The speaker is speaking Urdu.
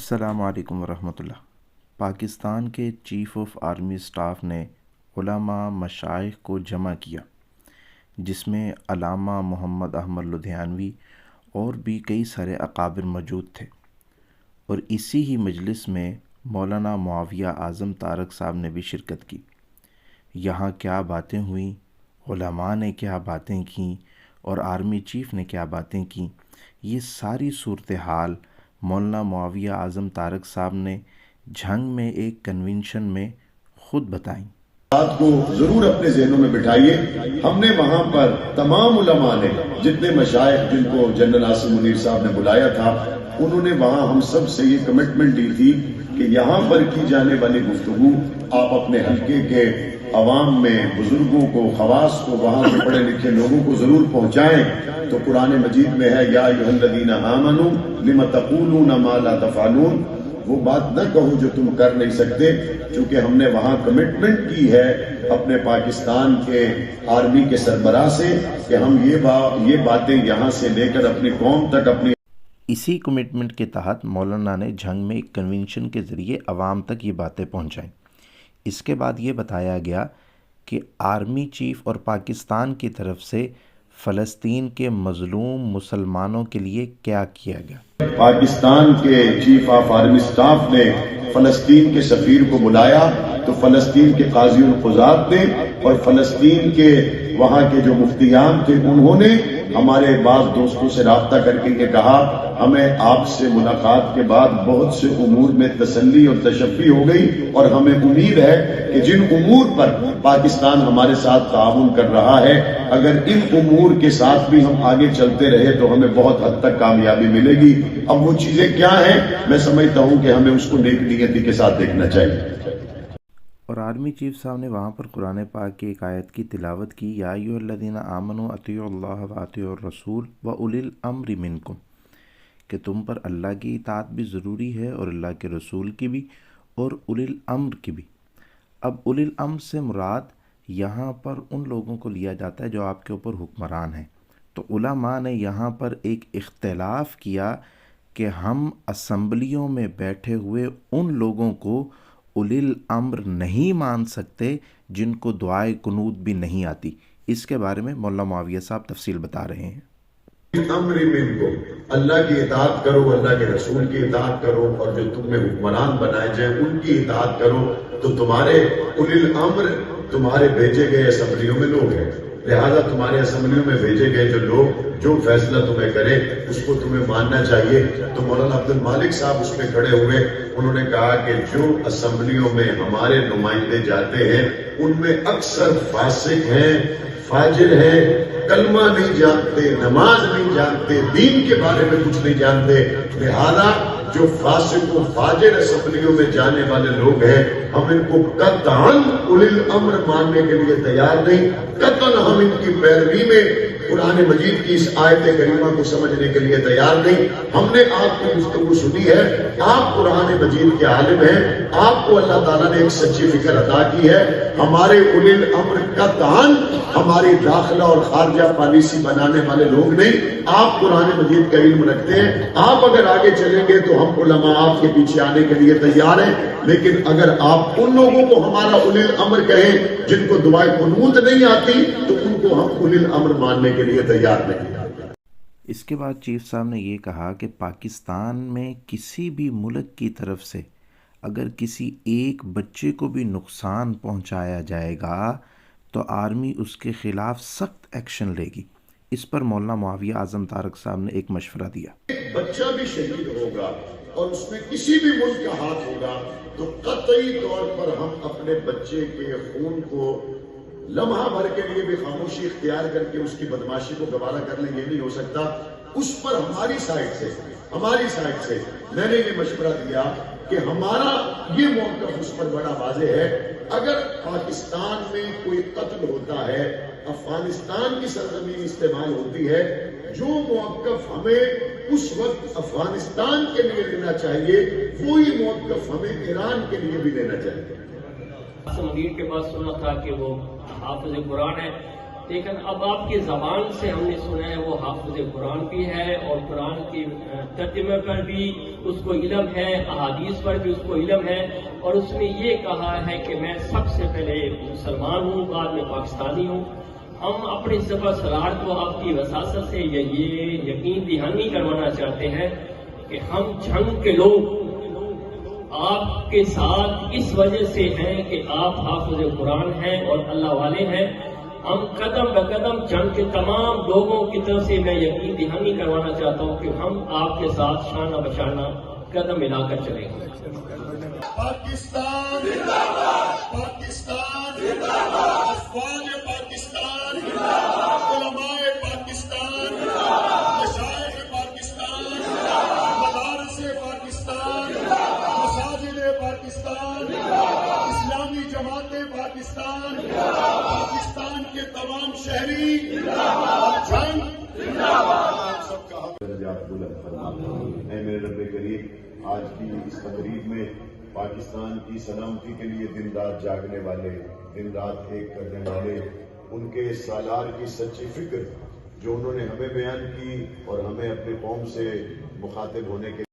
السلام علیکم ورحمۃ اللہ۔ پاکستان کے چیف آف آرمی سٹاف نے علماء مشائخ کو جمع کیا، جس میں علامہ محمد احمد لدھیانوی اور بھی کئی سارے اکابر موجود تھے، اور اسی ہی مجلس میں مولانا معاویہ اعظم طارق صاحب نے بھی شرکت کی۔ یہاں کیا باتیں ہوئیں، علماء نے کیا باتیں کیں اور آرمی چیف نے کیا باتیں کیں، یہ ساری صورتحال مولانا معاویہ اعظم طارق صاحب نے جھنگ میں ایک کنونشن میں خود بتائیں۔ بات کو ضرور اپنے ذہنوں میں بٹھائیے۔ ہم نے وہاں پر تمام علماء نے، جتنے مشائخ جن کو جنرل عاصم منیر صاحب نے بلایا تھا، انہوں نے وہاں ہم سب سے یہ کمٹمنٹ دی تھی کہ یہاں پر کی جانے والی گفتگو آپ اپنے حلقے کے عوام میں، بزرگوں کو، خواص کو، وہاں کے پڑھے لکھے لوگوں کو ضرور پہنچائیں۔ تو قرآن مجید میں ہے یا ایھا الذین آمنوا لم تقولون ما لا تفعلون، وہ بات نہ کہو جو تم کر نہیں سکتے، چونکہ ہم نے وہاں کمٹمنٹ کی ہے اپنے پاکستان کے آرمی کے سربراہ سے کہ ہم یہ باتیں یہاں سے لے کر اپنی قوم تک، اپنی اسی کمٹمنٹ کے تحت مولانا نے جھنگ میں ایک کنونشن کے ذریعے عوام تک یہ باتیں پہنچائیں۔ اس کے بعد یہ بتایا گیا کہ آرمی چیف اور پاکستان کی طرف سے فلسطین کے مظلوم مسلمانوں کے لیے کیا کیا گیا۔ پاکستان کے چیف آف آرمی سٹاف نے فلسطین کے سفیر کو بلایا، تو فلسطین کے قاضی القضات نے اور فلسطین کے وہاں کے جو مفتیان تھے، انہوں نے ہمارے بعض دوستوں سے رابطہ کر کے یہ کہا ہمیں آپ سے ملاقات کے بعد بہت سے امور میں تسلی اور تشفی ہو گئی، اور ہمیں امید ہے کہ جن امور پر پاکستان ہمارے ساتھ تعاون کر رہا ہے، اگر ان امور کے ساتھ بھی ہم آگے چلتے رہے تو ہمیں بہت حد تک کامیابی ملے گی۔ اب وہ چیزیں کیا ہیں، میں سمجھتا ہوں کہ ہمیں اس کو نیک نیتی کے ساتھ دیکھنا چاہیے۔ اور آرمی چیف صاحب نے وہاں پر قرآن پاک کی ایک آیت کی تلاوت کی، یا ایھا الذین آمنوا اطیعوا اللہ واطیعوا الرسول واولی الامر منکم، کہ تم پر اللہ کی اطاعت بھی ضروری ہے اور اللہ کے رسول کی بھی اور اولی الامر کی بھی۔ اب اولی الامر سے مراد یہاں پر ان لوگوں کو لیا جاتا ہے جو آپ کے اوپر حکمران ہیں۔ تو علماء نے یہاں پر ایک اختلاف کیا کہ ہم اسمبلیوں میں بیٹھے ہوئے ان لوگوں کو اولی الامر نہیں مان سکتے جن کو دعائے قنوت بھی نہیں آتی۔ اس کے بارے میں مولانا معاویہ صاحب تفصیل بتا رہے ہیں۔ امر منکم، اللہ کی اطاعت کرو، اللہ کے رسول کی اطاعت کرو، اور جو تم میں حکمران بنائے جائیں ان کی اطاعت کرو۔ تو تمہارے اولی الامر تمہارے بھیجے گئے اسمبلیوں میں لوگ ہیں، لہذا تمہارے اسمبلیوں میں بھیجے گئے جو لوگ جو فیصلہ تمہیں کرے اس کو تمہیں ماننا چاہیے۔ تو مولانا عبد المالک صاحب اس میں کھڑے ہوئے، انہوں نے کہا کہ جو اسمبلیوں میں ہمارے نمائندے جاتے ہیں ان میں اکثر فاسق ہیں، فاجر ہیں، کلمہ نہیں جانتے، نماز نہیں جانتے، دین کے بارے میں کچھ نہیں جانتے، لہذا جو فاسق و فاجر اسمبلیوں میں جانے والے لوگ ہیں ہم ان کو قطعاً اولی الامر ماننے کے لیے تیار نہیں، قطعاً ہم ان کی پیروی میں قرآن مجید کی اس آیت کریمہ کو سمجھنے کے لیے تیار نہیں۔ ہم نے آپ کی گفتگو سنی ہے، آپ قرآن مجید کے عالم ہیں، آپ کو اللہ تعالیٰ نے ایک سچی فکر عطا کی ہے، ہمارے اولی الامر قطعاً ہماری داخلہ اور خارجہ پالیسی بنانے والے لوگ نہیں، آپ قرآن مجید کا علم رکھتے ہیں، آپ اگر آگے چلیں گے تو ہم علماء آپ کے پیچھے آنے کے لیے تیار ہیں، لیکن اگر آپ ان لوگوں کو ہمارا اولی الامر کہیں جن کو دعائے قنوت نہیں آتی تو ان کو ہم اولی الامر ماننے کے لیے تیار نہیں۔ اس کے بعد چیف صاحب نے یہ کہا کہ پاکستان میں کسی بھی ملک کی طرف سے اگر کسی ایک بچے کو بھی نقصان پہنچایا جائے گا تو آرمی اس کے خلاف سخت ایکشن لے گی۔ اس پر مولانا معاویہ اعظم طارق صاحب نے ایک مشورہ دیا۔ ایک بچہ بھی شہید ہوگا اور اس میں کسی بھی ملک کا ہاتھ ہوگا تو قطعی طور پر ہم اپنے بچے کے خون کو لمحہ بھر کے لیے بھی خاموشی اختیار کر کے اس کی بدماشی کو گوارا کر لیں، یہ نہیں ہو سکتا۔ اس پر ہماری سائٹ سے میں نے یہ مشورہ دیا کہ ہمارا یہ موقف اس پر بڑا واضح ہے، اگر پاکستان میں کوئی قتل ہوتا ہے، افغانستان کی سرزمین استعمال ہوتی ہے، جو موقف ہمیں اس وقت افغانستان کے لیے لینا چاہیے وہی موقف ہمیں ایران کے لیے بھی لینا چاہیے۔ مدیر کے پاس سنا تھا کہ وہ حافظ قرآن ہے، لیکن اب آپ کی زبان سے ہم نے سنا ہے وہ حافظ قرآن بھی ہے اور قرآن کی ترجمے پر بھی اس کو علم ہے، احادیث پر بھی اس کو علم ہے، اور اس نے یہ کہا ہے کہ میں سب سے پہلے مسلمان ہوں، بعد میں پاکستانی ہوں۔ ہم اپنی سفر سرار کو آپ کی وساست سے یہ یقین دہانی کروانا چاہتے ہیں کہ ہم جنگ کے لوگ آپ کے ساتھ اس وجہ سے ہیں کہ آپ حافظ قرآن ہیں اور اللہ والے ہیں۔ ہم قدم بقدم جنگ کے تمام لوگوں کی طرف سے میں یقین دہانی کروانا چاہتا ہوں کہ ہم آپ کے ساتھ شانہ بشانہ قدم ملا کر چلیں گے۔ پاکستان زندہ باد، پاکستان زندہ باد، افواج پاکستان زندہ باد، علماء پاکستان زندہ باد، مشائخ پاکستان زندہ باد، مدارس پاکستان زندہ باد، مساجد پاکستان زندہ باد، اسلامی جماعتیں پاکستان زندہ باد، پاکستان کے تمام شہری زندہ باد، جنگ زندہ باد، آپ سب کا حق درجات بلند فرما۔ اے میرے رب کریم، آج کی اس تقریب میں پاکستان کی سلامتی کے لیے دن رات جاگنے والے، دن رات ایک کرنے والے، ان کے سالار کی سچی فکر جو انہوں نے ہمیں بیان کی اور ہمیں اپنے قوم سے مخاطب ہونے کے